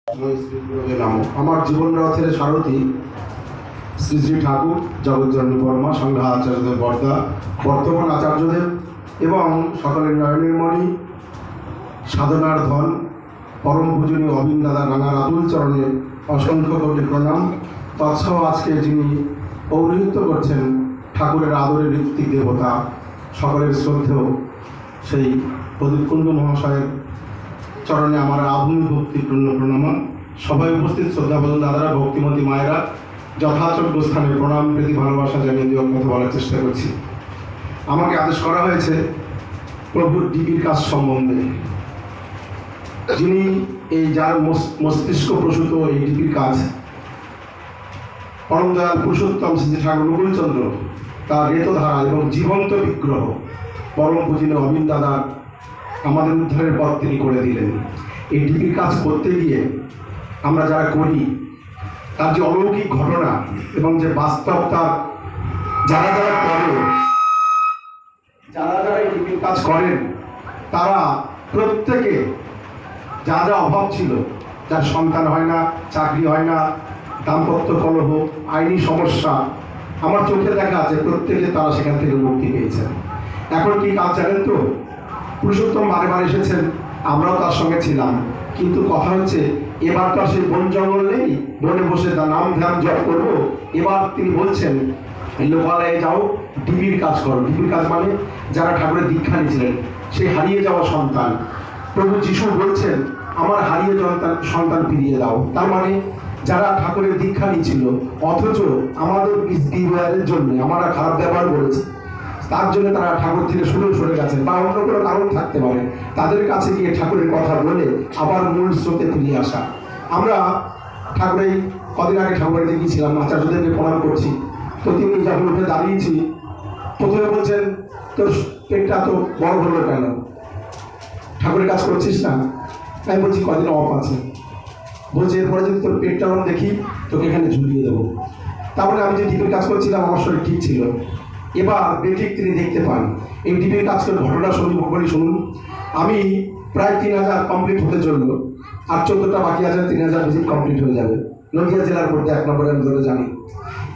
আমার জীবন রথের সারথী শ্রী শ্রী ঠাকুর জগজ্জননী বর্মা সংঘা আচার্যদেব বর্দা বর্তমান আচার্যদেব এবং সকলের নয়নের মণি সাধনার ধন পরম পূজনীয় অবিন দাদা রাঙার আতুল চরণে অসংখ্য কোটি প্রণাম। তৎসহ আজকে যিনি পৌরোহিত্য করছেন ঠাকুরের আদরের ঋত্বিক দেবতা সকলের শ্রদ্ধেয় সেই প্রদীপ কুণ্ডু মহাশয়ের চরণে আমার আধুনিক ভক্তিপূর্ণ প্রণাম। সবাই উপস্থিত শ্রদ্ধাভাজন দাদারা, ভক্তিমতী মায়েরা, যথাযোগ্য স্থানে প্রণাম প্রীতি ভালোবাসা জানিয়ে দিয়ে কথা বলার চেষ্টা করছি। আমাকে আদেশ করা হয়েছে প্রভুর ডিবির কাজ সম্বন্ধে, যিনি এই যার মস্তিষ্ক প্রসূত এই ডিবির কাজ পরম দয়াল পুরুষোত্তম শ্রী ঠাকুর নকুলচন্দ্র তার রেতধারা এবং জীবন্ত বিগ্রহ পরম পূজনীয় অবিন দাদা আমাদের উদ্ধারের পথ তিনি করে দিলেন। এই ডিবির কাজ করতে গিয়ে আমরা যারা করি তার যে অলৌকিক ঘটনা এবং যে বাস্তব তার যারা এই ডিবির কাজ করেন তারা প্রত্যেকে যা যা অভাব ছিল, যার সন্তান হয় না, চাকরি হয় না, দাম্পত্য কলহ, আইনি সমস্যা, আমার চোখে দেখা আছে প্রত্যেকে তারা সেখান থেকে মুক্তি পেয়েছেন। এখন কি কাজ জানেন তো, পুরুষোত্তম বারে এসেছেন, আমরাও তার সঙ্গে ছিলাম, কিন্তু কথা হচ্ছে এবার তো সেই বন জঙ্গল নেই, বনে বসে তার নাম ধ্যান জপ করবো। এবার তিনি বলছেন লোকালয়ে যাও, ডিবির কাজ করো। ডিবির কাজ মানে যারা ঠাকুরের দীক্ষা নিয়েছিলেন সেই হারিয়ে যাওয়া সন্তান, প্রভু যিশু বলছেন আমার হারিয়ে সন্তান ফিরিয়ে দাও। তার মানে যারা ঠাকুরের দীক্ষা নিয়েছিল অথচ আমাদের বিহেভিয়ারের জন্য আমরা খারাপ ব্যবহার করেছি, তার জন্য তারা ঠাকুর থেকে সরে গেছেন বা অন্য কোনো কারণ থাকতে পারে, তাদের কাছে গিয়ে ঠাকুরের কথা বলে আবার মূল স্রোতে ফিরিয়ে আসা। আমরা ঠাকুরের কদিন আগে ঠাকুরের গিয়েছিলাম, আচার্যদেবকে প্রণাম করছি, তো তিনি যখন উঠে দাঁড়িয়েছি প্রথমে বলছেন তোর পেটটা তো বড় হলো কেন, ঠাকুরের কাজ করছিস না? আমি বলছি কদিন অফ আছে। বলছে এরপরে যদি তোর পেটটা আমি দেখি তোকে এখানে ঝুলিয়ে দেবো। তারপরে আমি যে ডিপির কাজ করছিলাম আমার শরীর ঠিক ছিল। এবার বেঠিক তিনি দেখতে পান। এই ডিপির কাজ করে ঘটনা শুনুন। আমি প্রায় 3000 কমপ্লিট হতে চললো, আর 14টা বাকি আছে, 3000 ভিজিট কমপ্লিট হয়ে যাবে। নদিয়া জেলার মধ্যে 1 নম্বরে আমি ধরে জানি।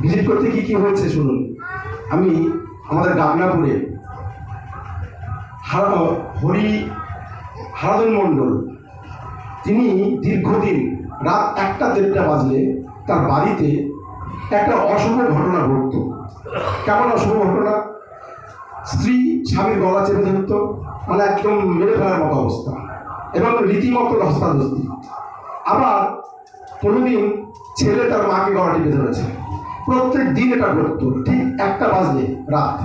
ভিজিট করতে কি হয়েছে শুনুন। আমি আমাদের গাগনাপুরে হারাধন মণ্ডল, তিনি দীর্ঘদিন রাত 1টা-1:30 বাজলে তার বাড়িতে একটা অশুভ ঘটনা ঘটত। কেমন অশুভ ঘটনা? স্ত্রী স্বামীর গলা চেপে ধরত, মানে একদম মেরে ফেলার মতো অবস্থা, এবং রীতিমতো ধস্তাধস্তি। আবার কোনোদিন ছেলে তার মাকে গলা টিপে ধরেছে। প্রত্যেক দিন এটা ঘটত ঠিক 1টা বাজলে রাত।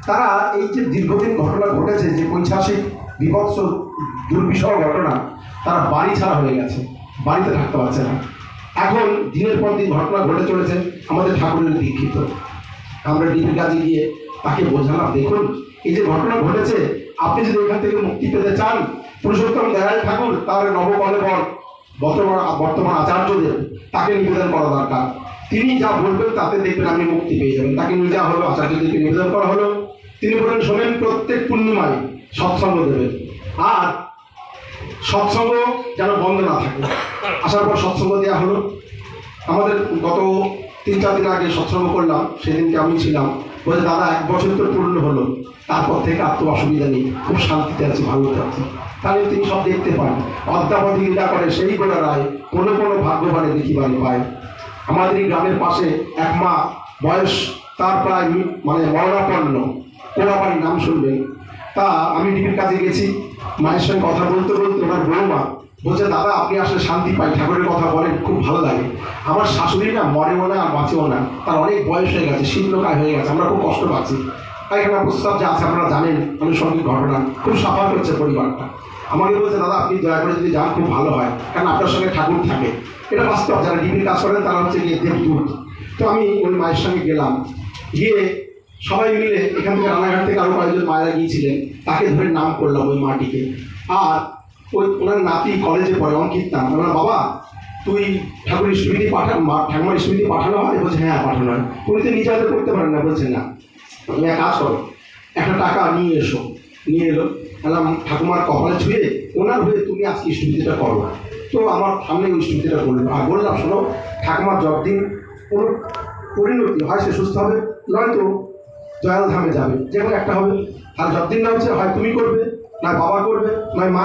তারা এই যে দীর্ঘদিন ঘটনা ঘটেছে, যে পৈশাচিক বিভৎস দুর্বিষহ ঘটনা, তারা বাড়ি ছাড়া হয়ে গেছে, বাড়িতে থাকতে পারছে না। এখন দিনের পর দিন ঘটনা ঘটে চলেছে। আমাদের ঠাকুরের দীক্ষিত, আমরা ডিবির কাজে গিয়ে তাকে বোঝালাম, দেখুন এই যে ঘটনা ঘটেছে, আপনি যদি এখান থেকে মুক্তি পেতে চান, পুরুষোত্তম দয়াল ঠাকুর তার নবকলেবর বর্তমান আচার্যদের তাকে নিবেদন করা দরকার। তিনি যা বলবেন তাতে দেখবেন আপনি মুক্তি পেয়ে যাবেন। তাকে নিয়ে যাওয়া হলো, আচার্যদেরকে নিবেদন করা হলো। তিনি বলেন শোনেন, প্রত্যেক পূর্ণিমায় সৎসঙ্গ দেবেন, আর সৎসঙ্গ যেন বন্ধ না থাকে। আসার পর সৎসঙ্গ দেওয়া হলো। আমাদের গত 3-4 দিন আগে সৎসঙ্গ করলাম, সেদিনকে আমি ছিলাম। বলছে দাদা 1 বছর তো পূর্ণ হলো, তারপর থেকে আর তো অসুবিধা নেই, খুব শান্তিতে আছি, ভালো আছি। তাহলে তিনি সব দেখতে পান। অদ্যাবধি লীলা করে সেই গোড়া রায়, কোনো ভাগ্যবানে দেখিবারে পায়। আমাদের এই গ্রামের পাশে এক মা, বয়স তার প্রায় মরণাপন্ন, কোলাবাড়ি, নাম শুনবেন। তা আমি ডিবির কাজে গেছি, মায়ের সঙ্গে কথা বলতে ওনার বৌমা বলছে দাদা আপনি আসলে শান্তি পাই, ঠাকুরের কথা বলেন, খুব ভালো লাগে। আমার শাশুড়ি না মরেও না আর বাঁচেও না, তার অনেক বয়স হয়ে গেছে, শীতলকায় হয়ে গেছে, আমরা খুব কষ্ট পাচ্ছি। পায়খানা প্রস্তাব যা আছে আপনারা জানেন, আনুষঙ্গিক ঘটনা, খুব সাফার করছে পরিবারটা। আমাকে বলছে দাদা আপনি দয়া করে যদি যান খুব ভালো হয়, কারণ আপনার সঙ্গে ঠাকুর থাকে। এটা বাস্তব, যারা ডিবির কাজ করেন তারা হচ্ছে গিয়ে দেবদূত। তো আমি ওই মায়ের সঙ্গে গেলাম, গিয়ে সবাই মিলে এখান থেকে রানাঘাট থেকে আরও কয়েকজন মায়েরা গিয়েছিলেন, তাকে ধরে নাম করলাম ওই মাটিকে। আর ওনার নাতি কলেজে পড়ে, অঙ্কিতা। বললাম বাবা তুই ঠাকুরের স্মৃতি ঠাকুমার স্মৃতি পাঠানো হয়? বলছে হ্যাঁ পাঠানো হয়। উনি তো নিজে হাতে করতে পারেন না, বলছে না তুমি এক কাজ করো, 1 টাকা নিয়ে এসো। নিয়ে এলো, বললাম ঠাকুমার কপালে ছুঁয়ে ওনার হয়ে তুমি আজকে স্মৃতিটা করো। তো আমার সামনে ওই স্মৃতিটা বললো, আর বললাম শোনো, ঠাকুমার যতদিন কোনো পরিণতি হয় সে সুস্থ হবে, নয়তো দয়াল ধামে যাবে, যে কোনো একটা হবে। আর যতদিন না হচ্ছে হয় তুমি করবে, নয় বাবা করবে, নয় মা